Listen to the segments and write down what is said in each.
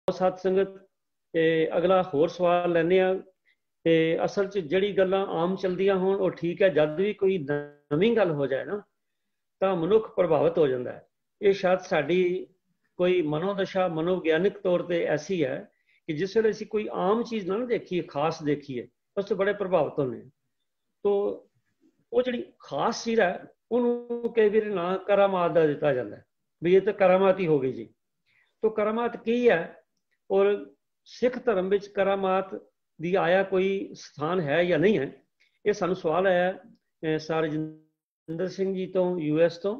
सत संगत अगला होर सवाल लैने आ। असल च जिहड़ी गल्लां आम चलदियां होण वो ठीक है, जद भी कोई नवीं गल हो जाए ना तो मनुख प्रभावित हो जाता है। ये शायद साडी कोई मनोदशा मनोविग्यानिक तौर पर ऐसी है कि जिस वेले असीं कोई आम चीज़ ना देखिए, खास देखिए, उस तो बड़े प्रभावित होने। तो वो जिहड़ी खास चीज़ है उन्होंने कई बार ना करामात का दिता जाता है भी ये तो करामात ही हो गई जी। तो करामात की है और सिख धर्म में करामात दी आया कोई स्थान है या नहीं है, ये सानू सवाल आया सर रजिंदर सिंह जी तो US तो।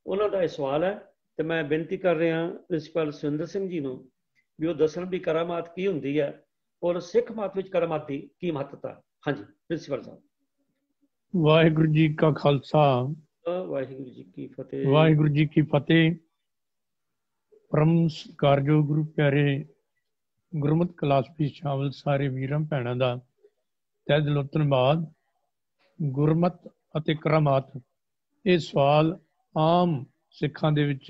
उन्होंने यह सवाल है तो मैं बेनती कर रहा प्रिंसीपल सुरिंदर सिंह जी को भी वो दसन भी करामात की होंगी है और सिख मत में करामात की महत्ता। हाँ जी प्रिंसीपल साहब। वाहिगुरू जी का खालसा वाहिगुरू जी की फतेह। वाहिगुरू जी की फतेह। परम सत्कारयोग गुरु प्यारे गुरमत क्लास भी शामिल सारे वीरां भैणां दा तहे दिलों धन्नवाद। गुरमत ਅਤੇ ਕਰਾਮਾਤ ਇਹ सवाल आम सिखां दे विच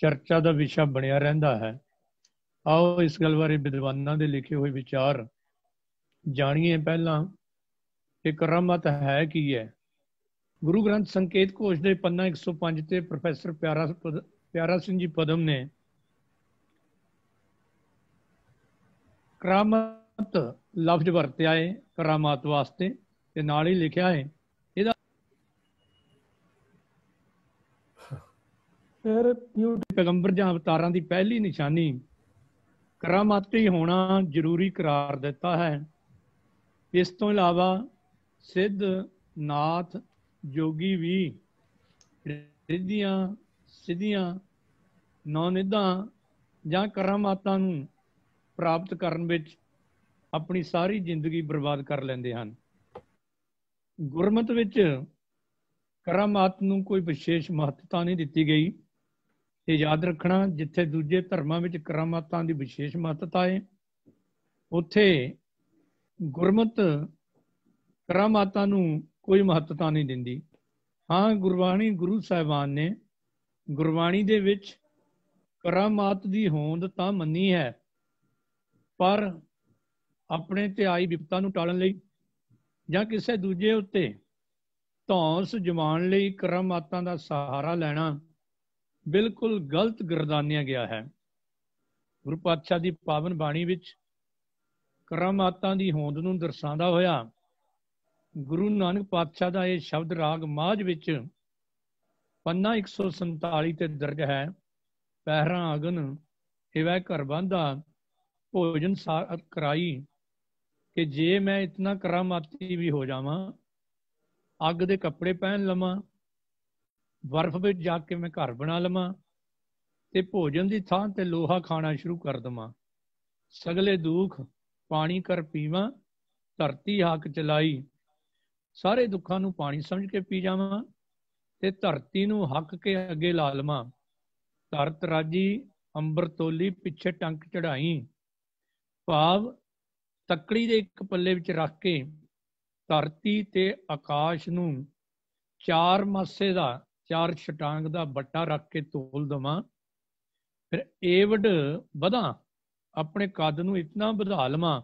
चर्चा का विषय बनिया रहिंदा है। आओ इस गल बारे विद्वानां दे लिखे हुए विचार जानिए। पहला कि करामात है की है। गुरु ग्रंथ संकेत घोष के पन्ना 105 ते प्रोफैसर प्यारा सिंह जी पदम ने करामत लफ्ज वरत्या है करामात वास्ते ते नाल ही लिखा है इहदा पैगंबर जां अवतारां दी पहली निशानी करामाती होना जरूरी करार दिता है। इस तो इलावा सिद्ध नाथ जोगी भी रिद्धियां सिद्धियां नौनिधां जां करामातां नूं प्राप्त करन विच अपनी सारी जिंदगी बर्बाद कर लेंदे हन। गुरमत विच करामात नूं कोई विशेष महत्ता नहीं दिती गई। ये याद रखना जिथे दूजे धर्मां विच करामातां दी विशेष महत्ता है उत्थे गुरमत करामातां नूं कोई महत्ता नहीं दिंदी। हाँ गुरबाणी गुरु साहिबान ने गुरबाणी दे विच करामात दी होंद तां मन्नी है पर अपने ते आई विपता नूं टालण लई जां किसी दूजे उत्ते धौंस जमाण लई करामातां दा सहारा लेना बिल्कुल गलत गरदानिया गया है। गुरु पातशाह दी पावन बाणी विच करामातां दी होंद नूं दर्शांदा होया गुरु नानक पातशाह दा यह शब्द राग माझ विच पन्ना 147 ते दर्ज है। पहरा अगन हिवै घर बांधा भोजन कराई कि जे मैं इतना करामाती भी हो जावां अग दे कपड़े पहन लवां बर्फ में जाके मैं घर बना लवां ते भोजन की थां ते लोहा खाना शुरू कर देवां सगले दुख पानी कर पीवां धरती हक चलाई सारे दुखों नूं पानी समझ के पी जावां ते धरती नूं हक के अगे ला लवां धरत राजी अंबर तोली पिछे टंक चढ़ाई भाव तकड़ी दे एक पल्ले विच रख के धरती ते आकाश नूं चार मासे दा चार छटांग दा बट्टा रख के तोल दवां फिर एवड बधा अपने कद नूं इतना वधा लवां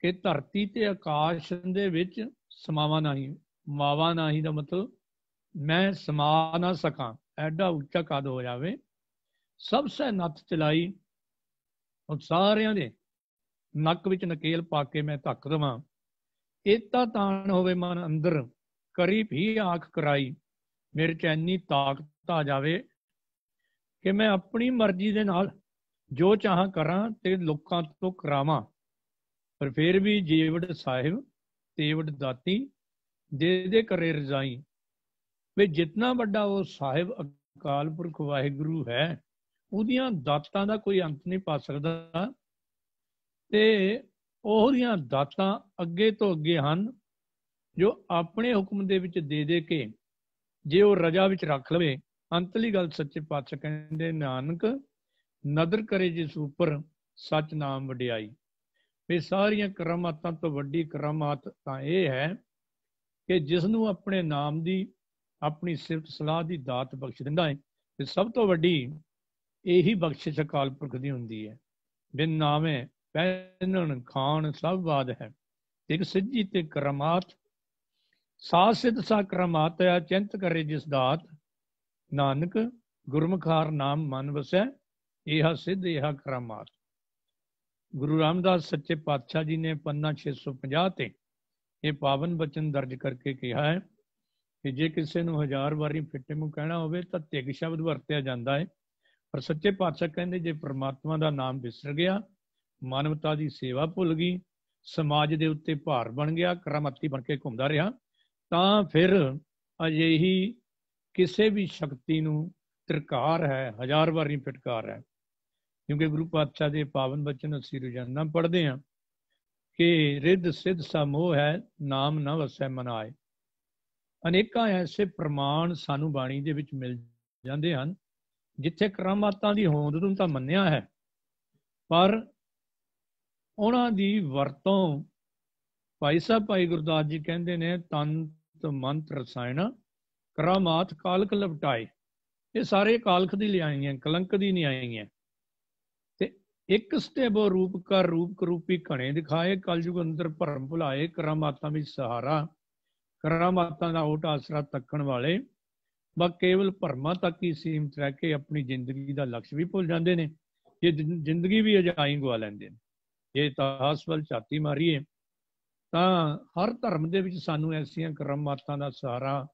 कि धरती ते आकाश दे विच समावा नहीं मावा नहीं दा मतलब मैं समा ना सकां एडा उच्चा कद हो जावे सब सै नत्थ चलाई और सारियां दे नक विच नकेल पा के मैं धक देवां एता तान होवे मन अंदर करी भी आंख कराई मेरे च इन्नी ताकत आ जावे कि मैं अपनी मर्जी दे नाल जो चाह करा ते लोकां तो करावां पर फिर भी जेवड़ साहिब तेवड़ दाती दे दे करे रजाई वे जितना बड़ा वो साहिब अकाल पुरख वाहिगुरू है उहदियां दातां दा कोई अंत नहीं पा सकदा ते ओहदियां दातां अगे तो अगे हन जो अपने हुक्म दे विच दे के जे वो रजा विच रख लवे। अंतली गल सच्चे पातशाह कहंदे नानक नदर करे जिस उपर सच नाम वडियाई। ये सारियां करामातां तो वड्डी करामात तां यह है कि जिसनों अपने नाम की अपनी सिफत सलाह की दात बख्श दिंदा है ते सब तो वड्डी यही बख्शिश अकाल पुरख दी हुंदी है। ਬਿਨ ਨਾਵੇਂ ਪਹਿਨਣ ਖਾਣ ਸਭ ਬਾਦ ਹੈ। ਇੱਕ ਸਿੱਜੀ ਤੇ ਕਰਮਾਤ ਸਾ ਸਿੱਧ ਸਾ ਕਰਮਾਤ ਹੈ, ਚਿੰਤ ਕਰੇ ਜਿਸ ਦਾਤ। ਨਾਨਕ ਗੁਰਮੁਖਾਰ ਨਾਮ ਮਨ ਵਸੈ, ਇਹ ਸਿੱਧ ਇਹ ਕਰਾਮਾਤ। ਗੁਰੂ ਰਾਮਦਾਸ ਸੱਚੇ ਪਾਤਸ਼ਾਹ ਜੀ ਨੇ ਪੰਨਾ 650 ਤੇ ਇਹ ਪਾਵਨ ਬਚਨ ਦਰਜ ਕਰਕੇ ਕਿਹਾ ਹੈ ਕਿ ਜੇ ਕਿਸੇ ਨੂੰ 1000 ਵਾਰੀ ਫਿੱਟੇ ਮੂੰਹ ਕਹਿਣਾ ਹੋਵੇ ਤਾਂ ਤਿੱਗ ਸ਼ਬਦ ਵਰਤਿਆ ਜਾਂਦਾ ਹੈ। ਪਰ ਸੱਚੇ ਪਾਤਸ਼ਾਹ ਕਹਿੰਦੇ ਜੇ ਪ੍ਰਮਾਤਮਾ ਦਾ ਨਾਮ ਵਿਸਰ ਗਿਆ, ਮਾਨਵਤਾ ਦੀ ਸੇਵਾ ਭੁੱਲ ਗਈ, ਸਮਾਜ ਦੇ ਉੱਤੇ ਭਾਰ ਬਣ ਗਿਆ, ਕਰਾਮਾਤੀ ਬਣ ਕੇ ਘੁੰਮਦਾ ਰਿਹਾ, ਤਾਂ ਫਿਰ ਅਜਿਹੀ ਕਿਸੇ ਵੀ ਸ਼ਕਤੀ ਨੂੰ ਤਿਰਕਾਰ ਹੈ, 1000 ਵਾਰੀ ਫਿਟਕਾਰ ਹੈ। ਕਿਉਂਕਿ ਗੁਰੂ ਪਾਤਸ਼ਾਹ ਦੇ ਪਾਵਨ ਬਚਨ ਅਸੀਂ ਰੋਜ਼ਾਨਾ ਪੜ੍ਹਦੇ ਹਾਂ ਕਿ ਰਿੱਧ ਸਿੱਧ ਸਾ ਮੋਹ ਹੈ, ਨਾਮ ਨਾ ਵਸੈ ਮਨ ਆਏ। ਅਨੇਕਾਂ ਐਸੇ ਪ੍ਰਮਾਣ ਸਾਨੂੰ ਬਾਣੀ ਦੇ ਵਿੱਚ ਮਿਲ ਜਾਂਦੇ ਹਨ ਜਿੱਥੇ ਕਰਾਮਾਤਾਂ ਦੀ ਹੋਂਦ ਨੂੰ ਤਾਂ ਮੰਨਿਆ ਹੈ, ਪਰ ਉਹਨਾਂ ਦੀ ਵਰਤੋਂ ਭਾਈ ਸਾਹਿਬ ਭਾਈ ਗੁਰਦਾਸ ਜੀ ਕਹਿੰਦੇ ਨੇ ਤੰਤ ਮੰਤਰ ਰਸਾਇਣ ਕਰਾਮਾਤ ਕਾਲਕ ਲਪਟਾਏ। ਇਹ ਸਾਰੇ ਕਾਲਖ ਦੀ ਲਿਆਈਆਂ, ਕਲੰਕ ਦੀ ਨਹੀਂ ਆਈਆਂ। ਤੇ ਇੱਕ ਸਟੇਬੋ ਰੂਪ ਕਰ ਰੂਪ ਕਰੂਪੀ ਘਣੇ ਦਿਖਾਏ, ਕਲਯੁਗ ਅੰਦਰ ਭਰਮ ਭੁਲਾਏ। ਕਰਾਮਾਤਾਂ ਵਿੱਚ ਸਹਾਰਾ, ਕਰਾਮਾਤਾਂ ਦਾ ਓਟ ਆਸਰਾ ਤੱਕਣ ਵਾਲੇ ਬਸ ਕੇਵਲ ਭਰਮਾਂ ਤੱਕ ਹੀ ਸੀਮਤ ਰਹਿ ਕੇ ਆਪਣੀ ਜ਼ਿੰਦਗੀ ਦਾ ਲਕਸ਼ ਵੀ ਭੁੱਲ ਜਾਂਦੇ ਨੇ, ਇਹ ਜ਼ਿੰਦਗੀ ਵੀ ਅਜਾਈ ਗਵਾ ਲੈਂਦੇ ਨੇ। ਜੇ ਇਤਿਹਾਸ ਵੱਲ ਝਾਤੀ ਮਾਰੀਏ ਤਾਂ ਹਰ ਧਰਮ ਦੇ ਵਿੱਚ ਸਾਨੂੰ ਐਸੀਆਂ ਕਰਾਮਾਤਾਂ ਦਾ ਸਹਾਰਾ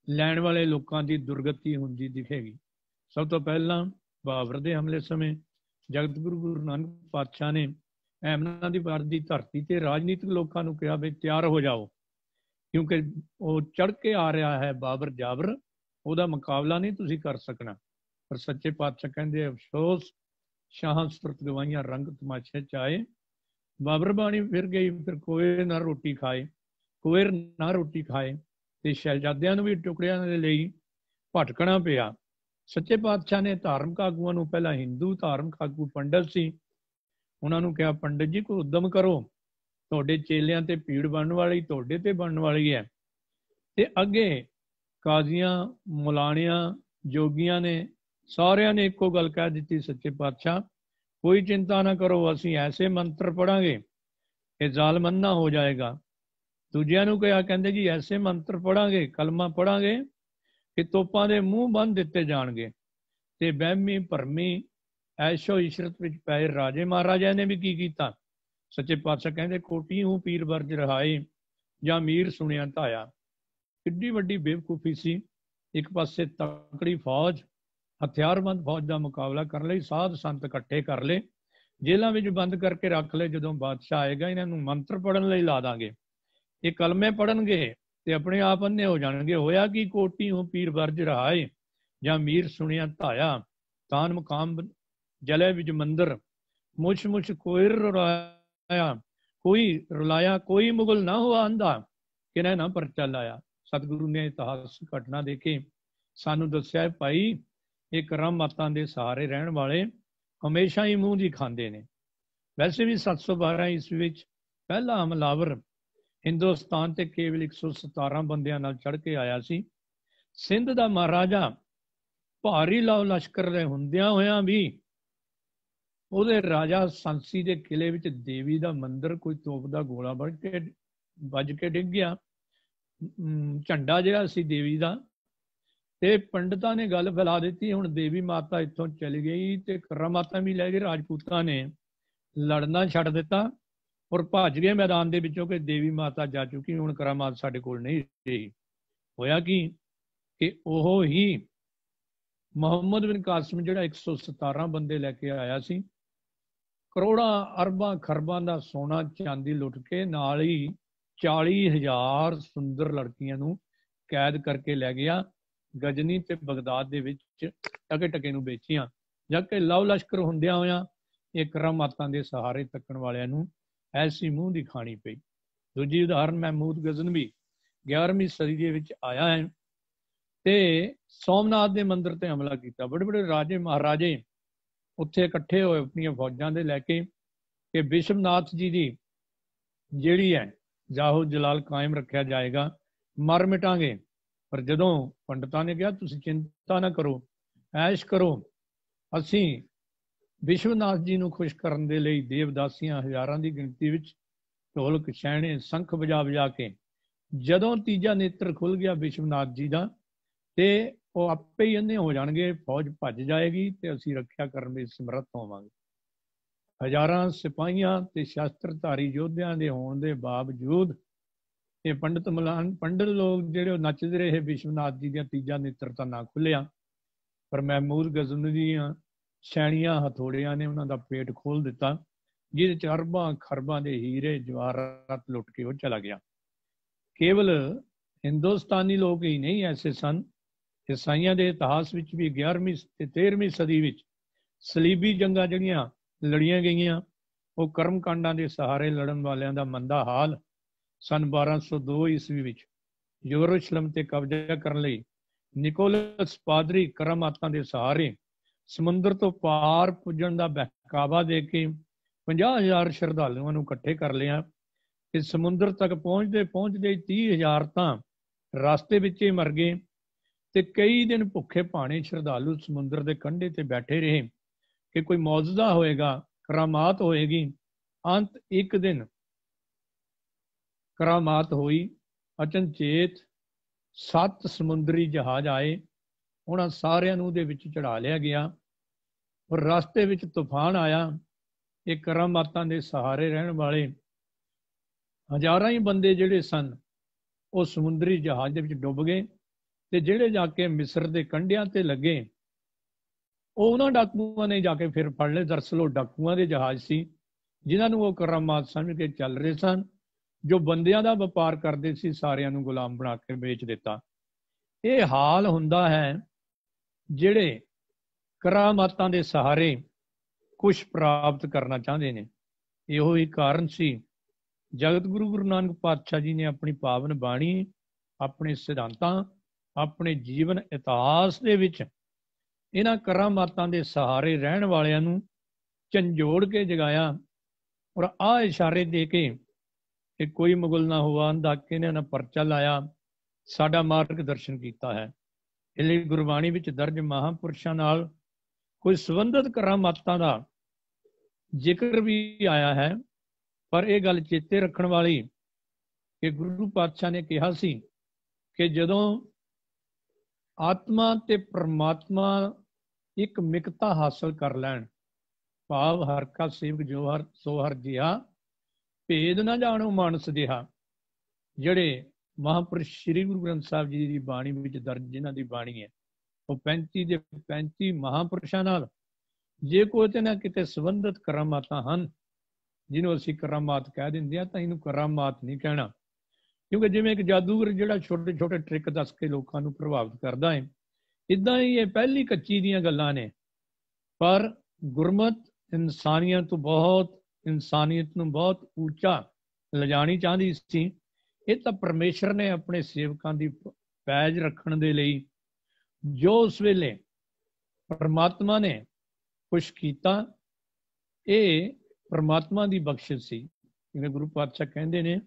ਲੈਣ ਵਾਲੇ ਲੋਕਾਂ ਦੀ ਦੁਰਗਤੀ ਹੁੰਦੀ ਦਿਖੇਗੀ। ਸਭ ਤੋਂ ਪਹਿਲਾਂ ਬਾਬਰ ਦੇ ਹਮਲੇ ਸਮੇਂ ਜਗਤ ਗੁਰੂ ਨਾਨਕ ਪਾਤਸ਼ਾਹ ਨੇ ਅਹਿਮਦਾਬਾਦ ਦੀ ਧਰਤੀ ਤੇ ਰਾਜਨੀਤਿਕ ਲੋਕਾਂ ਨੂੰ ਕਿਹਾ ਵੀ ਤਿਆਰ ਹੋ ਜਾਓ, ਕਿਉਂਕਿ ਉਹ ਚੜ੍ਹ ਕੇ ਆ ਰਿਹਾ ਹੈ ਬਾਬਰ ਜਾਬਰ, ਉਹਦਾ ਮੁਕਾਬਲਾ ਨਹੀਂ ਤੁਸੀਂ ਕਰ ਸਕਣਾ। ਪਰ ਸੱਚੇ ਪਾਤਸ਼ਾਹ ਕਹਿੰਦੇ ਅਫਸੋਸ ਸ਼ਾਹਾਂ ਸੁਰਤ ਗਵਾਈਆਂ ਰੰਗ ਤਮਾਸ਼ੇ ਚ ਆਏ। ਬਾਬਰ ਬਾਣੀ ਫਿਰ ਗਈ, ਫਿਰ ਕੋਏ ਨਾ ਰੋਟੀ ਖਾਏ, ਕੋਇਰ ਨਾ ਰੋਟੀ ਖਾਏ, ਤੇ ਸ਼ਹਿਜ਼ਾਦਿਆਂ ਨੂੰ ਵੀ ਟੁਕੜਿਆਂ ਦੇ ਲਈ ਭਟਕਣਾ ਪਿਆ। ਸੱਚੇ ਪਾਤਸ਼ਾਹ ਨੇ ਧਾਰਮਿਕ ਆਗੂਆਂ ਨੂੰ, ਪਹਿਲਾਂ ਹਿੰਦੂ ਧਾਰਮਿਕ ਆਗੂ ਪੰਡਤ ਸੀ, ਉਹਨਾਂ ਨੂੰ ਕਿਹਾ ਪੰਡਤ ਜੀ ਕੋਈ ਉਦਮ ਕਰੋ, ਤੁਹਾਡੇ ਚੇਲਿਆਂ ਤੇ ਭੀੜ ਬਣਨ ਵਾਲੀ ਤੁਹਾਡੇ ਤੇ ਬਣਨ ਵਾਲੀ ਹੈ। ਤੇ ਅੱਗੇ ਕਾਜ਼ੀਆਂ, ਮੁਲਾਣਿਆਂ, ਜੋਗੀਆਂ ਨੇ ਸਾਰਿਆਂ ਨੇ ਇੱਕੋ ਗੱਲ ਕਹਿ ਦਿੱਤੀ, ਸੱਚੇ ਪਾਤਸ਼ਾਹ ਕੋਈ ਚਿੰਤਾ ਨਾ ਕਰੋ, ਅਸੀਂ ਐਸੇ ਮੰਤਰ ਪੜਾਂਗੇ ਕਿ ਜ਼ਾਲਮਨਾ ਹੋ ਜਾਏਗਾ। ਦੂਜਿਆਂ ਨੂੰ ਕਿਹਾ, ਕਹਿੰਦੇ ਜੀ ਐਸੇ ਮੰਤਰ ਪੜਾਂਗੇ, ਕਲਮਾ ਪੜਾਂਗੇ ਕਿ ਤੋਪਾਂ ਦੇ ਮੂੰਹ ਬੰਦ ਦਿੱਤੇ ਜਾਣਗੇ। ਤੇ ਵਹਿਮੀ ਭਰਮੀ ਐਸ਼ੋ ਇਸ਼ਰਤ ਵਿੱਚ ਪਏ ਰਾਜੇ ਮਹਾਰਾਜਿਆਂ ਨੇ ਵੀ ਕੀ ਕੀਤਾ? ਸੱਚੇ ਪਾਤਸ਼ਾਹ ਕਹਿੰਦੇ ਕੋਟੀ ਹੂੰ ਪੀਰ ਵਰਜ ਰਹਾਏ, ਜਾਂ ਮੀਰ ਸੁਣਿਆ ਧਾਇਆ। ਕਿੱਡੀ ਵੱਡੀ ਬੇਵਕੂਫੀ ਸੀ। ਇੱਕ ਪਾਸੇ ਤਕੜੀ ਫੌਜ, ਹਥਿਆਰਬੰਦ ਫੌਜ ਦਾ ਮੁਕਾਬਲਾ ਕਰਨ ਲਈ ਸਾਧ ਸੰਤ ਇਕੱਠੇ ਕਰ ਲਏ, ਜੇਲ੍ਹਾਂ ਵਿੱਚ ਬੰਦ ਕਰਕੇ ਰੱਖ ਲਏ। ਜਦੋਂ ਬਾਦਸ਼ਾਹ ਆਏਗਾ ਇਹਨਾਂ ਨੂੰ ਮੰਤਰ ਪੜਨ ਲਈ ਲਾ ਦਾਂਗੇ, ਇਹ ਕਲਮੇ ਪੜਨਗੇ ਤੇ ਆਪਣੇ ਆਪ ਅੰਨੇ ਹੋ ਜਾਣਗੇ। ਹੋਇਆ ਕਿ ਕੋਟੀ ਹੂੰ ਪੀਰ ਵਰਜ ਰਹਾਏ, ਜਾਂ ਮੀਰ ਸੁਣਿਆ ਧਾਇਆ। ਤਾਨ ਮੁਕਾਮ ਜਲੇ ਵਿੱਚ ਮੰਦਰ, ਮੁਛ ਮੁਛ ਕੋਈ ਰੁਲਾਇਆ, ਕੋਈ ਰੁਲਾਇਆ, ਕੋਈ ਮੁਗਲ ਨਾ ਹੁਆ ਅੰਧਾ, ਕਿਨੇ ਨਾ ਪਰਚਾ ਲਾਇਆ। ਸਤਿਗੁਰੂ ਨੇ ਇਤਿਹਾਸ ਘਟਨਾ ਦੇ ਕੇ ਸਾਨੂੰ ਦੱਸਿਆ, ਭਾਈ ਇਹ ਕਰਾਮਾਤਾਂ ਦੇ ਸਹਾਰੇ ਰਹਿਣ ਵਾਲੇ ਹਮੇਸ਼ਾ ਹੀ ਮੂੰਹ ਦੀ ਖਾਂਦੇ ਨੇ। ਵੈਸੇ ਵੀ 712 ਈਸਵੀ ਵਿੱਚ ਪਹਿਲਾ ਹਮਲਾਵਰ ਹਿੰਦੁਸਤਾਨ ਤੇ ਕੇਵਲ 117 ਬੰਦਿਆਂ ਨਾਲ ਚੜ੍ਹ ਕੇ ਆਇਆ ਸੀ। ਸਿੰਧ ਦਾ ਮਹਾਰਾਜਾ ਭਾਰੀ ਲਾਓ ਲਸ਼ਕਰ ਦੇ ਹੁੰਦਿਆਂ ਹੋਇਆਂ ਵੀ ਉਹਦੇ ਰਾਜਾ ਸੰਸੀ ਦੇ ਕਿਲੇ ਵਿੱਚ ਦੇਵੀ ਦਾ ਮੰਦਿਰ ਕੋਈ ਤੋਪ ਦਾ ਗੋਲਾ ਵੱਜ ਕੇ ਡਿੱਗ ਗਿਆ। ਝੰਡਾ ਜਿਹੜਾ ਸੀ ਦੇਵੀ ਦਾ, ਤੇ ਪੰਡਤਾਂ ਨੇ ਗੱਲ ਫੈਲਾ ਦਿੱਤੀ ਹੁਣ ਦੇਵੀ ਮਾਤਾ ਇੱਥੋਂ ਚਲੀ ਗਈ ਤੇ ਕਰਾਮਾਤਾਂ ਵੀ ਲੈ ਗਏ। ਰਾਜਪੂਤਾਂ ਨੇ ਲੜਨਾ ਛੱਡ ਦਿੱਤਾ ਔਰ ਭੱਜ ਗਏ ਮੈਦਾਨ ਦੇ ਵਿੱਚੋਂ ਕਿ ਦੇਵੀ ਮਾਤਾ ਜਾ ਚੁੱਕੀ, ਹੁਣ ਕਰਾਮਾਤ ਸਾਡੇ ਕੋਲ ਨਹੀਂ ਰਹੀ। ਹੋਇਆ ਕਿ ਉਹ ਹੀ ਮੁਹੰਮਦ ਬਿਨ ਕਾਸਿਮ ਜਿਹੜਾ 117 ਬੰਦੇ ਲੈ ਕੇ ਆਇਆ ਸੀ, ਕਰੋੜਾਂ ਅਰਬਾਂ ਖਰਬਾਂ ਦਾ ਸੋਨਾ ਚਾਂਦੀ ਲੁੱਟ ਕੇ ਨਾਲ ਹੀ 40,000 ਸੁੰਦਰ ਲੜਕੀਆਂ ਨੂੰ ਕੈਦ ਕਰਕੇ ਲੈ ਗਿਆ। ਗਜਨੀ ਤੇ ਬਗਦਾਦ ਦੇ ਵਿੱਚ ਟਕੇ ਟਕੇ ਨੂੰ ਵੇਚੀਆਂ। ਜਦ ਕਿ ਲਵ ਲਸ਼ਕਰ ਹੁੰਦਿਆਂ ਹੋਇਆਂ ਇਹ ਕਰਾਮਾਤਾਂ ਦੇ ਸਹਾਰੇ ਤੱਕਣ ਵਾਲਿਆਂ ਨੂੰ ਐਸੀ ਮੂੰਹ ਦੀ ਖਾਣੀ ਪਈ। ਦੂਜੀ ਉਦਾਹਰਨ ਮਹਿਮੂਦ ਗਜ਼ਨਵੀ 11ਵੀਂ ਸਦੀ ਦੇ ਵਿੱਚ ਆਇਆ ਹੈ ਤੇ ਸੋਮਨਾਥ ਦੇ ਮੰਦਿਰ ਤੇ ਹਮਲਾ ਕੀਤਾ। ਬੜੇ ਬੜੇ ਰਾਜੇ ਮਹਾਰਾਜੇ ਉੱਥੇ ਇਕੱਠੇ ਹੋਏ ਆਪਣੀਆਂ ਫੌਜਾਂ ਦੇ ਲੈ ਕੇ ਕਿ ਵਿਸ਼ਵਨਾਥ ਜੀ ਦੀ ਜਿਹੜੀ ਹੈ ਜਾਹੋ ਜਲਾਲ ਕਾਇਮ ਰੱਖਿਆ ਜਾਏਗਾ, ਮਰ ਮਿਟਾਂਗੇ। ਪਰ ਜਦੋਂ ਪੰਡਤਾਂ ਨੇ ਕਿਹਾ ਤੁਸੀਂ ਚਿੰਤਾ ਨਾ ਕਰੋ, ਐਸ਼ ਕਰੋ, ਅਸੀਂ ਵਿਸ਼ਵਨਾਥ ਜੀ ਨੂੰ ਖੁਸ਼ ਕਰਨ ਦੇ ਲਈ ਦੇਵਦਾਸੀਆਂ ਹਜ਼ਾਰਾਂ ਦੀ ਗਿਣਤੀ ਵਿੱਚ ਢੋਲਕ, ਛੈਣੇ, ਸ਼ੰਖ ਵਜਾ ਵਜਾ ਕੇ ਜਦੋਂ ਤੀਜਾ ਨੇਤਰ ਖੁੱਲ ਗਿਆ ਵਿਸ਼ਵਨਾਥ ਜੀ ਦਾ, ਤੇ ਉਹ ਆਪੇ ਹੀ ਅੰਨੇ ਹੋ ਜਾਣਗੇ, ਫੌਜ ਭੱਜ ਜਾਏਗੀ ਤੇ ਅਸੀਂ ਰੱਖਿਆ ਕਰਨ ਵਿੱਚ ਸਮਰੱਥ ਹੋਵਾਂਗੇ। ਹਜ਼ਾਰਾਂ ਸਿਪਾਹੀਆਂ ਤੇ ਸ਼ਸਤਰਧਾਰੀ ਯੋਧਿਆਂ ਦੇ ਹੋਣ ਦੇ ਬਾਵਜੂਦ ਇਹ ਪੰਡਤ ਲੋਕ ਜਿਹੜੇ ਨੱਚਦੇ ਰਹੇ, ਵਿਸ਼ਵਨਾਥ ਜੀ ਦੀਆਂ ਤੀਜਾ ਨੇਤਰ ਤਾਂ ਨਾ ਖੁੱਲਿਆ, ਪਰ ਮਹਿਮੂਦ ਗਜ਼ਨਵੀ ਦੀਆਂ ਛੈਣੀਆਂ ਹਥੌੜਿਆਂ ਨੇ ਉਹਨਾਂ ਦਾ ਪੇਟ ਖੋਲ ਦਿੱਤਾ, ਜਿਹਦੇ ਚ ਅਰਬਾਂ ਖਰਬਾਂ ਦੇ ਹੀਰੇ ਜਵਾਹਰਾਤ ਲੁੱਟ ਕੇ ਉਹ ਚਲਾ ਗਿਆ। ਕੇਵਲ ਹਿੰਦੁਸਤਾਨੀ ਲੋਕ ਹੀ ਨਹੀਂ ਐਸੇ ਸਨ, ਈਸਾਈਆਂ ਦੇ ਇਤਿਹਾਸ ਵਿੱਚ ਵੀ 11ਵੀਂ ਤੇ 13ਵੀਂ ਸਦੀ ਵਿੱਚ ਸਲੀਬੀ ਜੰਗਾਂ ਜਿਹੜੀਆਂ ਲੜੀਆਂ ਗਈਆਂ, ਉਹ ਕਰਮ ਕਾਂਡਾਂ ਦੇ ਸਹਾਰੇ ਲੜਨ ਵਾਲਿਆਂ ਦਾ ਮੰਦਾ ਹਾਲ ਸਨ 1202 ਈਸਵੀ ਵਿੱਚ ਯਰੂਸ਼ਲਮ ਤੇ ਕਬਜ਼ਾ ਕਰਨ ਲਈ ਨਿਕੋਲਸ ਪਾਦਰੀ ਕਰਾਮਾਤਾਂ ਦੇ ਸਹਾਰੇ ਸਮੁੰਦਰ ਤੋਂ ਪਾਰ ਪੁੱਜਣ ਦਾ ਬਹਿਕਾਵਾ ਦੇ ਕੇ 50,000 ਸ਼ਰਧਾਲੂਆਂ ਨੂੰ ਇਕੱਠੇ ਕਰ ਲਿਆ। ਤੇ ਸਮੁੰਦਰ ਤੱਕ ਪਹੁੰਚਦੇ ਪਹੁੰਚਦੇ 30,000 ਤਾਂ ਰਸਤੇ ਵਿੱਚ ਹੀ ਮਰ ਗਏ, ਤੇ ਕਈ ਦਿਨ ਭੁੱਖੇ ਭਾਣੇ ਸ਼ਰਧਾਲੂ ਸਮੁੰਦਰ ਦੇ ਕੰਢੇ ਤੇ ਬੈਠੇ ਰਹੇ ਕਿ ਕੋਈ ਮੌਜੂਦਾ ਹੋਏਗਾ, ਕਰਾਮਾਤ ਹੋਏਗੀ। ਅੰਤ ਇੱਕ ਦਿਨ ਕਰਾਮਾਤ ਹੋਈ। ਅਚਨਚੇਤ 7 ਸਮੁੰਦਰੀ ਜਹਾਜ਼ ਆਏ, ਉਹਨਾਂ ਸਾਰਿਆਂ ਨੂੰ ਉਹਦੇ ਵਿੱਚ ਚੜਾ ਲਿਆ ਗਿਆ। ਔਰ ਰਸਤੇ ਵਿੱਚ ਤੂਫਾਨ ਆਇਆ। ਇਹ ਕਰਾਮਾਤਾਂ ਦੇ ਸਹਾਰੇ ਰਹਿਣ ਵਾਲੇ ਹਜ਼ਾਰਾਂ ਹੀ ਬੰਦੇ ਜਿਹੜੇ ਸਨ, ਉਹ ਸਮੁੰਦਰੀ ਜਹਾਜ਼ ਦੇ ਵਿੱਚ ਡੁੱਬ ਗਏ, ਤੇ ਜਿਹੜੇ ਜਾ ਕੇ ਮਿਸਰ ਦੇ ਕੰਢਿਆਂ ਤੇ ਲੱਗੇ, ਉਹ ਉਹਨਾਂ ਡਾਕੂਆਂ ਨੇ ਜਾ ਕੇ ਫਿਰ ਫੜ ਲਏ। ਦਰਅਸਲ ਉਹ ਡਾਕੂਆਂ ਦੇ ਜਹਾਜ਼ ਸੀ, ਜਿਨ੍ਹਾਂ ਨੂੰ ਉਹ ਕਰਾਮਾਤ ਸਮਝ ਕੇ ਚੱਲ ਰਹੇ ਸਨ। ਜੋ ਬੰਦਿਆਂ ਦਾ ਵਪਾਰ ਕਰਦੇ ਸੀ, ਸਾਰਿਆਂ ਨੂੰ ਗੁਲਾਮ ਬਣਾ ਕੇ ਵੇਚ ਦਿੱਤਾ। ਇਹ ਹਾਲ ਹੁੰਦਾ ਹੈ ਜਿਹੜੇ ਕਰਾਮਾਤਾਂ ਦੇ ਸਹਾਰੇ ਕੁਛ ਪ੍ਰਾਪਤ ਕਰਨਾ ਚਾਹੁੰਦੇ ਨੇ। ਇਹੋ ਹੀ ਕਾਰਨ ਸੀ ਜਗਤ ਗੁਰੂ ਨਾਨਕ ਪਾਤਸ਼ਾਹ ਜੀ ਨੇ ਆਪਣੀ ਪਾਵਨ ਬਾਣੀ, ਆਪਣੇ ਸਿਧਾਂਤਾਂ, ਆਪਣੇ ਜੀਵਨ ਇਤਿਹਾਸ ਦੇ ਵਿੱਚ ਇਹਨਾਂ ਕਰਾਮਾਤਾਂ ਦੇ ਸਹਾਰੇ ਰਹਿਣ ਵਾਲਿਆਂ ਨੂੰ ਝੰਜੋੜ ਕੇ ਜਗਾਇਆ। ਔਰ ਆਹ ਇਸ਼ਾਰੇ ਦੇ ਕੇ ਕਿ ਕੋਈ ਮੁਗਲ ਨਾ ਹੋਵਾ ਅੰਧਾਕੇ ਨੇ ਨਾ ਪਰਚਾ ਲਾਇਆ, ਸਾਡਾ ਮਾਰਗ ਦਰਸ਼ਨ ਕੀਤਾ ਹੈ। ਇਸ ਲਈ ਗੁਰਬਾਣੀ ਵਿੱਚ ਦਰਜ ਮਹਾਂਪੁਰਸ਼ਾਂ ਨਾਲ ਕੋਈ ਸੰਬੰਧਿਤ ਕਰਾਮਾਤਾਂ ਦਾ ਜ਼ਿਕਰ ਵੀ ਆਇਆ ਹੈ। ਪਰ ਇਹ ਗੱਲ ਚੇਤੇ ਰੱਖਣ ਵਾਲੀ ਕਿ ਗੁਰੂ ਪਾਤਸ਼ਾਹ ਨੇ ਕਿਹਾ ਸੀ ਕਿ ਜਦੋਂ ਆਤਮਾ ਤੇ ਪਰਮਾਤਮਾ ਇੱਕ ਮਿਕਤਾ ਹਾਸਲ ਕਰ ਲੈਣ, ਭਾਵ ਹਰ ਕਾ ਸੇਵਕ ਜੋ ਹਰ ਸੋ ਹਰ ਜਿਹਾ, ਭੇਦ ਨਾ ਜਾਣੋ ਮਾਨਸ ਜਿਹਾ। ਜਿਹੜੇ ਮਹਾਂਪੁਰਸ਼ ਸ੍ਰੀ ਗੁਰੂ ਗ੍ਰੰਥ ਸਾਹਿਬ ਜੀ ਦੀ ਬਾਣੀ ਵਿੱਚ ਦਰਜ ਜਿਨ੍ਹਾਂ ਦੀ ਬਾਣੀ ਹੈ, ਉਹ 35 ਦੇ 35 ਮਹਾਂਪੁਰਸ਼ਾਂ ਨਾਲ ਜੇ ਕੋਈ ਤੇ ਨਾ ਕਿਤੇ ਸੰਬੰਧਿਤ ਕਰਾਮਾਤਾਂ ਹਨ, ਜਿਹਨੂੰ ਅਸੀਂ ਕਰਾਮਾਤ ਕਹਿ ਦਿੰਦੇ ਹਾਂ, ਤਾਂ ਇਹਨੂੰ ਕਰਾਮਾਤ ਨਹੀਂ ਕਹਿਣਾ। ਕਿਉਂਕਿ ਜਿਵੇਂ ਇੱਕ ਜਾਦੂਗਰ ਜਿਹੜਾ ਛੋਟੇ ਛੋਟੇ ਟ੍ਰਿਕ ਦੱਸ ਕੇ ਲੋਕਾਂ ਨੂੰ ਪ੍ਰਭਾਵਿਤ ਕਰਦਾ ਹੈ, ਇੱਦਾਂ ਹੀ ਇਹ ਪਹਿਲੀ ਕੱਚੀ ਦੀਆਂ ਗੱਲਾਂ ਨੇ। ਪਰ ਗੁਰਮਤ ਇਨਸਾਨੀਅਤ ਨੂੰ ਬਹੁਤ ਉੱਚਾ ਲਿਜਾਣੀ ਚਾਹੁੰਦੀ ਸੀ। ਇਹ ਤਾਂ ਪਰਮੇਸ਼ਰ ਨੇ ਆਪਣੇ ਸੇਵਕਾਂ ਦੀ ਪੈਜ ਰੱਖਣ ਦੇ ਲਈ ਜੋ ਉਸ ਵੇਲੇ ਪਰਮਾਤਮਾ ਨੇ ਕੁਛ ਕੀਤਾ, ਇਹ ਪਰਮਾਤਮਾ ਦੀ ਬਖਸ਼ਿਸ਼ ਸੀ। ਜਿਵੇਂ ਗੁਰੂ ਪਾਤਸ਼ਾਹ ਕਹਿੰਦੇ ਨੇ,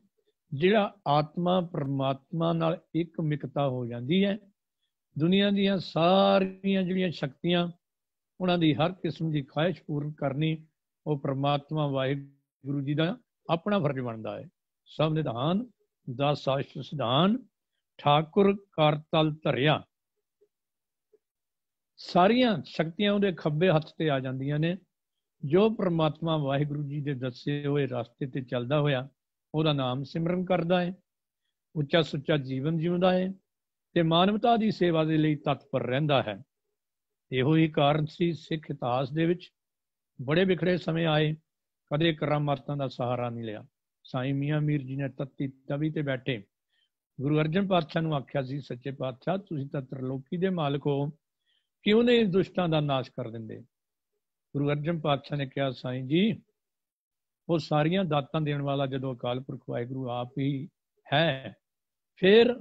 ਜਿਹੜਾ ਆਤਮਾ ਪਰਮਾਤਮਾ ਨਾਲ ਇੱਕ ਮਿਕਤਾ ਹੋ ਜਾਂਦੀ ਹੈ, ਦੁਨੀਆ ਦੀਆਂ ਸਾਰੀਆਂ ਜਿਹੜੀਆਂ ਸ਼ਕਤੀਆਂ, ਉਹਨਾਂ ਦੀ ਹਰ ਕਿਸਮ ਦੀ ਖੁਆਇਸ਼ ਪੂਰਨ ਕਰਨੀ, ਉਹ ਪਰਮਾਤਮਾ ਵਾਹਿਗੁਰੂ ਜੀ ਦਾ ਆਪਣਾ ਫਰਜ਼ ਬਣਦਾ ਹੈ। ਸਭ ਨਿਧਾਨ ਦਸ ਸਾਸ਼ਟ ਸਿਧਾਨ, ਠਾਕੁਰ ਕਰ ਤਲ ਧਰਿਆ। ਸਾਰੀਆਂ ਸ਼ਕਤੀਆਂ ਉਹਦੇ ਖੱਬੇ ਹੱਥ ਤੇ ਆ ਜਾਂਦੀਆਂ ਨੇ। ਜੋ ਪਰਮਾਤਮਾ ਵਾਹਿਗੁਰੂ ਜੀ ਦੇ ਦੱਸੇ ਹੋਏ ਰਸਤੇ ਤੇ ਚੱਲਦਾ ਹੋਇਆ ਉਹਦਾ ਨਾਮ ਸਿਮਰਨ ਕਰਦਾ ਹੈ, ਉੱਚਾ ਸੁੱਚਾ ਜੀਵਨ ਜਿਉਂਦਾ ਹੈ ਤੇ ਮਾਨਵਤਾ ਦੀ ਸੇਵਾ ਦੇ ਲਈ ਤਤਪਰ ਰਹਿੰਦਾ ਹੈ। ਇਹੋ ਹੀ ਕਾਰਨ ਸੀ ਸਿੱਖ ਇਤਿਹਾਸ ਦੇ ਵਿੱਚ ਬੜੇ ਵਿਖੜੇ ਸਮੇਂ ਆਏ, ਕਦੇ ਕਰਾਮਾਤਾਂ ਦਾ ਸਹਾਰਾ ਨਹੀਂ ਲਿਆ। ਸਾਈਂ ਮੀਆਂ ਮੀਰ ਜੀ ਨੇ ਤੱਤੀ ਤਵੀ ਤੇ ਬੈਠੇ ਗੁਰੂ ਅਰਜਨ ਪਾਤਸ਼ਾਹ ਨੂੰ ਆਖਿਆ ਸੀ, ਸੱਚੇ ਪਾਤਸ਼ਾਹ ਤੁਸੀਂ ਤਾਂ ਤਰਲੋਕੀ ਦੇ ਮਾਲਕ ਹੋ, ਕਿਉਂ ਨਹੀਂ ਦੁਸ਼ਟਾਂ ਦਾ ਨਾਸ਼ ਕਰ ਦਿੰਦੇ? ਗੁਰੂ ਅਰਜਨ ਪਾਤਸ਼ਾਹ ਨੇ ਕਿਹਾ, ਸਾਈਂ ਜੀ ਉਹ ਸਾਰੀਆਂ ਦਾਤਾਂ ਦੇਣ ਵਾਲਾ ਜਦੋਂ ਅਕਾਲ ਪੁਰਖ ਵਾਹਿਗੁਰੂ ਆਪ ਹੀ ਹੈ, ਫਿਰ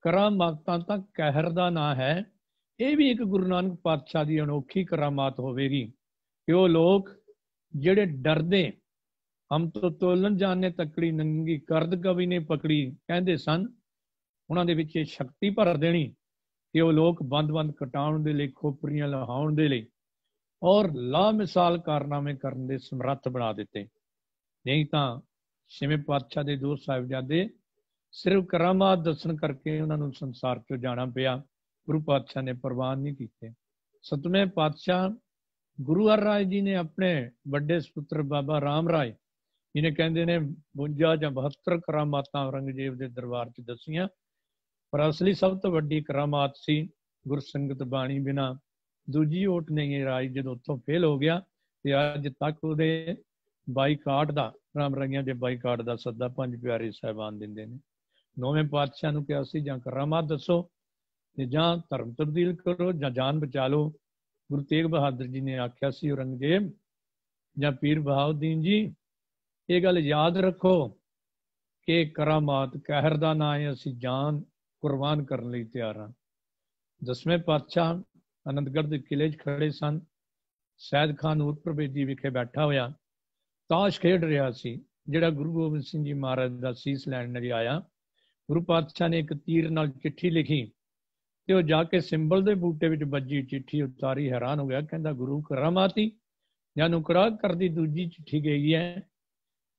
ਕਰਾਮਾਤਾਂ ਤਾਂ ਕਹਿਰ ਦਾ ਨਾਂ ਹੈ। ਇਹ ਵੀ ਇੱਕ ਗੁਰੂ ਨਾਨਕ ਪਾਤਸ਼ਾਹ ਦੀ ਅਨੋਖੀ ਕਰਾਮਾਤ ਹੋਵੇਗੀ ਕਿ ਉਹ ਲੋਕ ਜਿਹੜੇ ਡਰਦੇ, ਹਮ ਤੋਂ ਤੋਲਨ ਜਾਣੇ ਤਕੜੀ ਨੰਗੀ ਕਰਦ ਕਵੀ ਨੇ ਪਕੜੀ ਕਹਿੰਦੇ ਸਨ, ਉਹਨਾਂ ਦੇ ਵਿੱਚ ਇਹ ਸ਼ਕਤੀ ਭਰ ਦੇਣੀ ਕਿ ਉਹ ਲੋਕ ਬੰਦ ਕਟਾਉਣ ਦੇ ਲਈ, ਖੋਪਰੀਆਂ ਲਹਾਉਣ ਦੇ ਲਈ ਔਰ ਲਾਮਿਸਾਲ ਕਾਰਨਾਮੇ ਕਰਨ ਦੇ ਸਮਰੱਥ ਬਣਾ ਦਿੱਤੇ। ਨਹੀਂ ਤਾਂ ਛੇਵੇਂ ਪਾਤਸ਼ਾਹ ਦੇ ਦੋ ਸਾਹਿਬਜ਼ਾਦੇ ਸਿਰਫ ਕਰਾਮਾਤ ਦੱਸਣ ਕਰਕੇ ਉਹਨਾਂ ਨੂੰ ਸੰਸਾਰ ਚੋਂ ਜਾਣਾ ਪਿਆ। ਗੁਰੂ ਪਾਤਸ਼ਾਹ ਨੇ ਪ੍ਰਵਾਨ ਨਹੀਂ ਕੀਤੇ। ਸਤਵੇਂ ਪਾਤਸ਼ਾਹ ਗੁਰੂ ਹਰ ਰਾਏ ਜੀ ਨੇ ਆਪਣੇ ਵੱਡੇ ਸੁਪੁੱਤਰ ਬਾਬਾ ਰਾਮ ਰਾਏ ਜਿਹਨੇ ਕਹਿੰਦੇ ਨੇ 52 ਜਾਂ 72 ਕਰਾਮਾਤਾਂ ਔਰੰਗਜ਼ੇਬ ਦੇ ਦਰਬਾਰ 'ਚ ਦੱਸੀਆਂ, ਪਰ ਅਸਲੀ ਸਭ ਤੋਂ ਵੱਡੀ ਕਰਾਮਾਤ ਸੀ ਗੁਰਸੰਗਤ ਬਾਣੀ ਬਿਨਾ ਦੂਜੀ ਓਟ ਨਹੀਂ ਰਾਈ। ਜਦੋਂ ਉੱਥੋਂ ਫੇਲ ਹੋ ਗਿਆ ਤੇ ਅੱਜ ਤੱਕ ਉਹਦੇ ਬਾਈਕਾਟ ਦਾ, ਰਾਮ ਰਾਈਆਂ ਦੇ ਬਾਈਕਾਟ ਦਾ ਸੱਦਾ ਪੰਜ ਪਿਆਰੇ ਸਾਹਿਬਾਨ ਦਿੰਦੇ ਨੇ। ਨੌਵੇਂ ਪਾਤਸ਼ਾਹ ਨੂੰ ਕਿਹਾ ਸੀ ਜਾਂ ਕਰਾਮਾਤ ਦੱਸੋ ਤੇ ਜਾਂ ਧਰਮ ਤਬਦੀਲ ਕਰੋ ਜਾਂ ਜਾਨ ਬਚਾ ਲਓ। ਗੁਰੂ ਤੇਗ ਬਹਾਦਰ ਜੀ ਨੇ ਆਖਿਆ ਸੀ ਔਰੰਗਜ਼ੇਬ ਜਾਂ ਪੀਰ ਬਹਾਉਦੀਨ ਜੀ, ਇਹ ਗੱਲ ਯਾਦ ਰੱਖੋ ਕਿ ਕਰਾਮਾਤ ਕਹਿਰ ਦਾ ਨਾਂ ਹੈ, ਅਸੀਂ ਜਾਨ ਕੁਰਬਾਨ ਕਰਨ ਲਈ ਤਿਆਰ ਹਾਂ। ਦਸਵੇਂ ਪਾਤਸ਼ਾਹ ਆਨੰਦਗੜ੍ਹ ਦੇ ਕਿਲੇ 'ਚ ਖੜੇ ਸਨ। ਸੈਦ ਖਾਨ ਨੂਰਪੁਰ ਬੇਦੀ ਵਿਖੇ ਬੈਠਾ ਹੋਇਆ ਤਾਸ਼ ਖੇਡ ਰਿਹਾ ਸੀ। ਜਿਹੜਾ ਗੁਰੂ ਗੋਬਿੰਦ ਸਿੰਘ ਜੀ ਮਹਾਰਾਜ ਦਾ ਸੀਸ ਲੈਣ ਨਜ਼ਰ ਆਇਆ, ਗੁਰੂ ਪਾਤਸ਼ਾਹ ਨੇ ਇੱਕ ਤੀਰ ਨਾਲ ਚਿੱਠੀ ਲਿਖੀ ਤੇ ਉਹ ਜਾ ਕੇ ਸਿੰਬਲ ਦੇ ਬੂਟੇ ਵਿੱਚ ਵੱਜੀ। ਚਿੱਠੀ ਉਤਾਰੀ, ਹੈਰਾਨ ਹੋ ਗਿਆ, ਕਹਿੰਦਾ ਗੁਰੂ ਕਰਾਮਾਤੀ ਜਾਂ ਨੁਕਰਾਹ ਕਰਦੀ ਦੂਜੀ ਚਿੱਠੀ ਗਈ ਹੈ।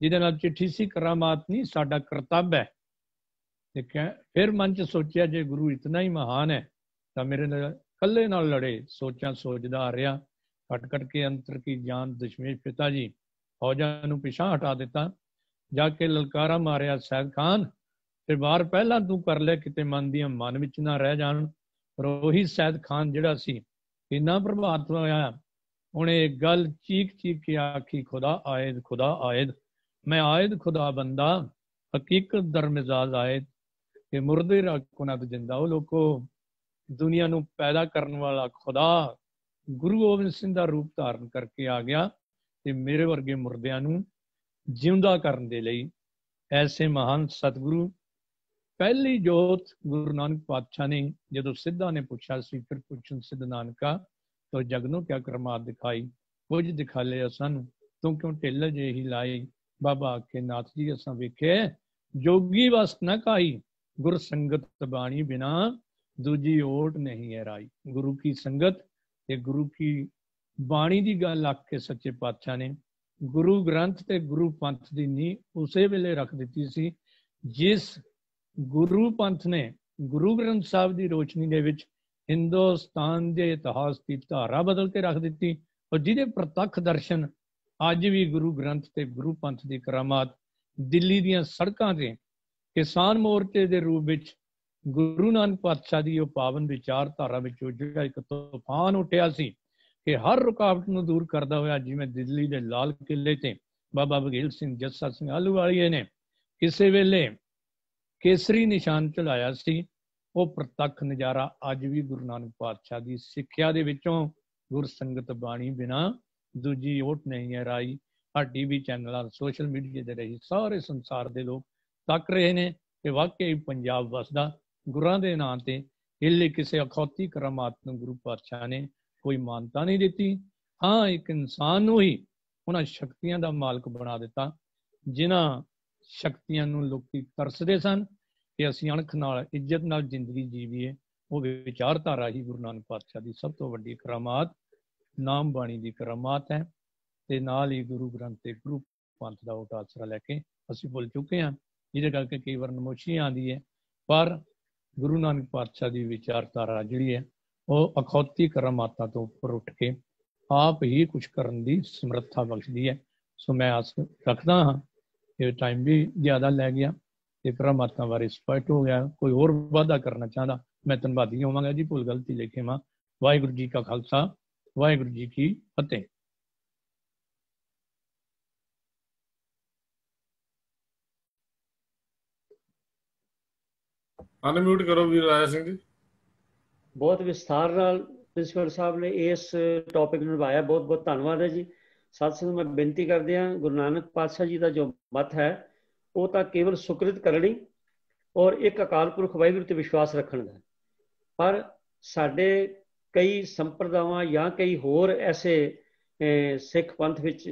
ਜਿਹਦੇ ਨਾਲ ਚਿੱਠੀ ਸੀ ਕਰਾਮਾਤ ਨਹੀਂ, ਸਾਡਾ ਕਰਤੱਵ ਹੈ। ਤੇ ਫਿਰ ਮਨ 'ਚ ਸੋਚਿਆ ਜੇ ਗੁਰੂ ਇਤਨਾ ਹੀ ਮਹਾਨ ਹੈ ਤਾਂ ਮੇਰੇ ਨਾਲ ਇਕੱਲੇ ਨਾਲ ਲੜੇ। ਸੋਚਦਾ ਆ ਰਿਹਾ, ਕੱਟ ਕੇ ਅੰਤਰ ਕੀ ਜਾਨ ਦਸ਼ਮੇਸ਼ ਪਿਤਾ ਜੀ ਫੌਜਾਂ ਨੂੰ ਪਿਛਾਂ ਹਟਾ ਦਿੱਤਾ। ਜਾ ਕੇ ਲਲਕਾਰਾ ਮਾਰਿਆ, ਸੈਦ ਖਾਨ ਤੇ ਵਾਰ ਪਹਿਲਾਂ ਤੂੰ ਕਰ ਲੈ, ਕਿਤੇ ਮਨ ਦੀਆਂ ਮਨ ਵਿੱਚ ਨਾ ਰਹਿ ਜਾਣ। ਪਰ ਉਹੀ ਸੈਦ ਖਾਨ ਜਿਹੜਾ ਸੀ ਇੰਨਾ ਪ੍ਰਭਾਵਿਤ ਹੋਇਆ, ਉਹਨੇ ਇੱਕ ਗੱਲ ਚੀਕ ਕੇ ਆਖੀ, ਖੁਦਾ ਆਇਦ, ਖੁਦਾ ਆਇਦ, ਮੈਂ ਆਇਦ ਖੁਦਾ ਬੰਦਾ, ਹਕੀਕਤ ਦਰਮਿਜ਼ਾਜ ਆਇਦ ਕਿ ਮੁਰਦੇ ਰੱਖੁਨਤ ਜਿੰਦਾ। ਉਹ ਲੋਕੋ, ਦੁਨੀਆ ਨੂੰ ਪੈਦਾ ਕਰਨ ਵਾਲਾ ਖੁਦਾ ਗੁਰੂ ਗੋਬਿੰਦ ਸਿੰਘ ਦਾ ਰੂਪ ਧਾਰਨ ਕਰਕੇ ਆ ਗਿਆ ਤੇ ਮੇਰੇ ਵਰਗੇ ਮੁਰਦਿਆਂ ਨੂੰ ਜਿਉਂਦਾ ਕਰਨ ਦੇ ਲਈ। ਐਸੇ ਮਹਾਨ ਸਤਿਗੁਰੂ ਪਹਿਲੀ ਜੋਤ ਗੁਰੂ ਨਾਨਕ ਪਾਤਸ਼ਾਹ ਨੇ ਜਦੋਂ ਸਿੱਧਾ ਨੇ ਪੁੱਛਿਆ ਸੀ, ਫਿਰ ਪੁੱਛਣ ਸਿੱਧ ਨਾਨਕਾ ਤੋ ਜਗ ਨੂੰ ਕਿਆ ਕਰਮਾਤ ਦਿਖਾਈ, ਕੁਝ ਦਿਖਾ ਲਿਆ ਸਾਨੂੰ, ਤੂੰ ਕਿਉਂ ਢਿੱਲ ਜਿਹੀ ਲਾਈ। ਬਾਬਾ ਆਖੇ ਨਾਥ ਜੀ ਅਸਾਂ ਵੇਖੇ ਜੋਗੀ ਵਸ ਨਾ ਕਾਈ, ਗੁਰ ਸੰਗਤ ਬਾਣੀ ਬਿਨਾ ਦੂਜੀ ਓਟ ਨਹੀਂ ਹੈ ਰਾਈ। ਗੁਰੂ ਕੀ ਸੰਗਤ ਤੇ ਗੁਰੂ ਕੀ ਬਾਣੀ ਦੀ ਗੱਲ ਆਖ ਕੇ ਸੱਚੇ ਪਾਤਸ਼ਾਹ ਨੇ ਗੁਰੂ ਗ੍ਰੰਥ ਤੇ ਗੁਰੂ ਪੰਥ ਦੀ ਨੀਂਹ ਉਸੇ ਵੇਲੇ ਰੱਖ ਦਿੱਤੀ ਸੀ ਜਿਸ ਗੁਰੂ ਪੰਥ ਨੇ ਗੁਰੂ ਗ੍ਰੰਥ ਸਾਹਿਬ ਦੀ ਰੋਸ਼ਨੀ ਦੇ ਵਿੱਚ ਹਿੰਦੁਸਤਾਨ ਦੇ ਇਤਿਹਾਸ ਦੀ ਧਾਰਾ ਬਦਲ ਕੇ ਰੱਖ ਦਿੱਤੀ। ਔਰ ਜਿਹਦੇ ਪ੍ਰਤੱਖ ਦਰਸ਼ਨ ਅੱਜ ਵੀ ਗੁਰੂ ਗ੍ਰੰਥ ਤੇ ਗੁਰੂ ਪੰਥ ਦੀ ਕਰਾਮਾਤ ਦਿੱਲੀ ਦੀਆਂ ਸੜਕਾਂ ਤੇ ਕਿਸਾਨ ਮੋਰਚੇ ਦੇ ਰੂਪ ਵਿੱਚ ਗੁਰੂ ਨਾਨਕ ਪਾਤਸ਼ਾਹ ਦੀ ਉਹ ਪਾਵਨ ਵਿਚਾਰਧਾਰਾ ਵਿੱਚੋਂ ਜਿਹੜਾ ਇੱਕ ਤੂਫਾਨ ਉੱਠਿਆ ਸੀ ਕਿ ਹਰ ਰੁਕਾਵਟ ਨੂੰ ਦੂਰ ਕਰਦਾ ਹੋਇਆ, ਜਿਵੇਂ ਦਿੱਲੀ ਦੇ ਲਾਲ ਕਿਲੇ ਤੇ ਬਾਬਾ ਬਘੇਲ ਸਿੰਘ, ਜੱਸਾ ਸਿੰਘ ਆਹਲੂਵਾਲੀਏ ਨੇ ਕਿਸੇ ਵੇਲੇ ਕੇਸਰੀ ਨਿਸ਼ਾਨ ਚਲਾਇਆ ਸੀ, ਉਹ ਪ੍ਰਤੱਖ ਨਜ਼ਾਰਾ ਅੱਜ ਵੀ ਗੁਰੂ ਨਾਨਕ ਪਾਤਸ਼ਾਹ ਦੀ ਸਿੱਖਿਆ ਦੇ ਵਿੱਚੋਂ ਗੁਰ ਸੰਗਤ ਬਾਣੀ ਬਿਨਾ ਦੂਜੀ ਓਟ ਨਹੀਂ ਹੈ ਰਾਈ। ਹਰ ਟੀਵੀ ਚੈਨਲਾਂ, ਸੋਸ਼ਲ ਮੀਡੀਆ ਦੇ ਰਹੀ ਸਾਰੇ ਸੰਸਾਰ ਦੇ ਲੋਕ ਤੱਕ ਰਹੇ ਨੇ ਕਿ ਵਾਕਈ ਪੰਜਾਬ ਵਸਦਾ ਗੁਰਾਂ ਦੇ ਨਾਂ ਤੇ। ਇੱਲੇ ਕਿਸੇ ਅਖੌਤੀ ਕਰਾਮਾਤ ਨੂੰ ਗੁਰੂ ਪਾਤਸ਼ਾਹ ਨੇ ਕੋਈ ਮਾਨਤਾ ਨਹੀਂ ਦਿੱਤੀ। ਹਾਂ, ਇੱਕ ਇਨਸਾਨ ਨੂੰ ਹੀ ਉਹਨਾਂ ਸ਼ਕਤੀਆਂ ਦਾ ਮਾਲਕ ਬਣਾ ਦਿੱਤਾ ਜਿਨ੍ਹਾਂ ਸ਼ਕਤੀਆਂ ਨੂੰ ਲੋਕੀ ਤਰਸਦੇ ਸਨ ਕਿ ਅਸੀਂ ਅਣਖ ਨਾਲ, ਇੱਜ਼ਤ ਨਾਲ ਜ਼ਿੰਦਗੀ ਜੀਵੀਏ। ਉਹ ਵਿਚਾਰਧਾਰਾ ਹੀ ਗੁਰੂ ਨਾਨਕ ਪਾਤਸ਼ਾਹ ਦੀ ਸਭ ਤੋਂ ਵੱਡੀ ਕਰਾਮਾਤ, ਨਾਮ ਬਾਣੀ ਦੀ ਕਰਾਮਾਤ ਹੈ। ਤੇ ਨਾਲ ਹੀ ਗੁਰੂ ਗ੍ਰੰਥ ਤੇ ਗੁਰੂ ਪੰਥ ਦਾ ਉਹ ਆਸਰਾ ਲੈ ਕੇ ਅਸੀਂ ਭੁੱਲ ਚੁੱਕੇ ਹਾਂ, ਜਿਹਦੇ ਕਰਕੇ ਕਈ ਵਾਰ ਨਮੋਸ਼ੀ ਆਉਂਦੀ ਹੈ। ਪਰ ਗੁਰੂ ਨਾਨਕ ਪਾਤਸ਼ਾਹ ਦੀ ਵਿਚਾਰਧਾਰਾ ਜਿਹੜੀ ਹੈ ਉਹ ਅਖੌਤੀ ਕਰਾਮਾਤਾਂ ਤੋਂ ਉੱਪਰ ਉੱਠ ਕੇ ਆਪ ਹੀ ਕੁਛ ਕਰਨ ਦੀ ਸਮਰੱਥਾ ਬਖਸ਼ਦੀ ਹੈ। ਸੋ ਮੈਂ ਆਸ ਰੱਖਦਾ ਹਾਂ, ਇਹ ਟਾਈਮ ਵੀ ਜ਼ਿਆਦਾ ਲੈ ਗਿਆ ਤੇ ਕਰਾਮਾਤਾਂ ਬਾਰੇ ਸਪਸ਼ਟ ਹੋ ਗਿਆ। ਕੋਈ ਹੋਰ ਵਾਅਦਾ ਕਰਨਾ ਚਾਹੁੰਦਾ ਮੈਂ ਧੰਨਵਾਦੀ ਹੋਵਾਂਗਾ ਜੀ। ਭੁੱਲ ਗਲਤੀ ਲਿਖੇ ਮਾਂ। ਵਾਹਿਗੁਰੂ ਜੀ ਕਾ ਖਾਲਸਾ, ਵਾਹਿਗੁਰੂ ਜੀ ਕੀ ਫਤਿਹ। ਅਨਮਿਊਟ ਕਰੋ ਵੀਰ ਰਾਜਾ ਸਿੰਘ ਜੀ। ਬਹੁਤ ਵਿਸਥਾਰ ਨਾਲ ਪ੍ਰਿੰਸੀਪਲ ਸਾਹਿਬ ਨੇ ਇਸ ਟੌਪਿਕ ਨੂੰ ਨਿਭਾਇਆ, ਬਹੁਤ ਬਹੁਤ ਧੰਨਵਾਦ ਹੈ ਜੀ। ਸਾਧ ਸੰਗਤ ਮੈਂ ਬੇਨਤੀ ਕਰਦੇ ਹਾਂ, ਗੁਰੂ ਨਾਨਕ ਪਾਤਸ਼ਾਹ ਜੀ ਦਾ ਜੋ ਮਤ ਹੈ ਉਹ ਤਾਂ ਕੇਵਲ ਸੁਕ੍ਰਿਤ ਕਰਨੀ ਔਰ ਇੱਕ ਅਕਾਲ ਪੁਰਖ ਵਾਹਿਗੁਰੂ ਤੇ ਵਿਸ਼ਵਾਸ ਰੱਖਣ ਦਾ। ਪਰ ਸਾਡੇ ਕਈ ਸੰਪਰਦਾਵਾਂ ਜਾਂ ਕਈ ਹੋਰ ਐਸੇ ਸਿੱਖ ਪੰਥ ਵਿੱਚ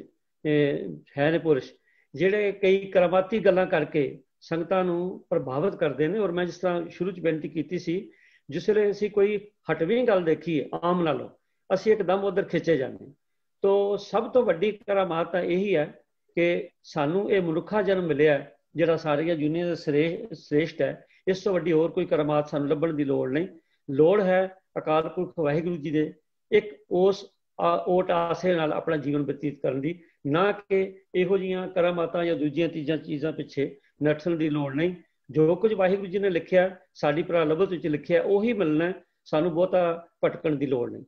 ਹੈ ਨੇ ਪੁਰਸ਼ ਜਿਹੜੇ ਕਈ ਕਰਾਮਾਤੀ ਗੱਲਾਂ ਕਰਕੇ ਸੰਗਤਾਂ ਨੂੰ ਪ੍ਰਭਾਵਿਤ ਕਰਦੇ ਨੇ। ਔਰ ਮੈਂ ਜਿਸ ਤਰ੍ਹਾਂ ਸ਼ੁਰੂ 'ਚ ਬੇਨਤੀ ਕੀਤੀ ਸੀ, ਜਿਸ ਵੇਲੇ ਅਸੀਂ ਕੋਈ ਹਟਵੀਂ ਗੱਲ ਦੇਖੀਏ ਆਮ ਨਾਲੋਂ, ਅਸੀਂ ਇੱਕਦਮ ਉਧਰ ਖਿੱਚੇ ਜਾਂਦੇ। ਤੋ ਸਭ ਤੋਂ ਵੱਡੀ ਕਰਾਮਾਤ ਤਾਂ ਇਹੀ ਹੈ ਕਿ ਸਾਨੂੰ ਇਹ ਮਨੁੱਖਾ ਜਨਮ ਮਿਲਿਆ ਜਿਹੜਾ ਸਾਰੀਆਂ ਦੁਨੀਆਂ ਦਾ ਸ੍ਰੇਸ਼ਟ ਹੈ। ਇਸ ਤੋਂ ਵੱਡੀ ਹੋਰ ਕੋਈ ਕਰਾਮਾਤ ਸਾਨੂੰ ਲੱਭਣ ਦੀ ਲੋੜ ਨਹੀਂ। ਲੋੜ ਹੈ ਅਕਾਲ ਪੁਰਖ ਵਾਹਿਗੁਰੂ ਜੀ ਦੇ ਇੱਕ ਉਸ ਓਟ ਆਸੇ ਨਾਲ ਆਪਣਾ ਜੀਵਨ ਬਤੀਤ ਕਰਨ ਦੀ, ਨਾ ਕਿ ਇਹੋ ਜਿਹੀਆਂ ਕਰਾਮਾਤਾਂ ਜਾਂ ਦੂਜੀਆਂ ਤੀਜਾਂ ਚੀਜ਼ਾਂ ਪਿੱਛੇ ਨੱਠਣ ਦੀ ਲੋੜ ਨਹੀਂ। ਜੋ ਕੁਝ ਵਾਹਿਗੁਰੂ ਜੀ ਨੇ ਲਿਖਿਆ, ਸਾਡੀ ਪ੍ਰਾਲਬਧ ਵਿੱਚ ਲਿਖਿਆ, ਉਹੀ ਮਿਲਣਾ। ਸਾਨੂੰ ਬਹੁਤਾ ਭਟਕਣ ਦੀ ਲੋੜ ਨਹੀਂ।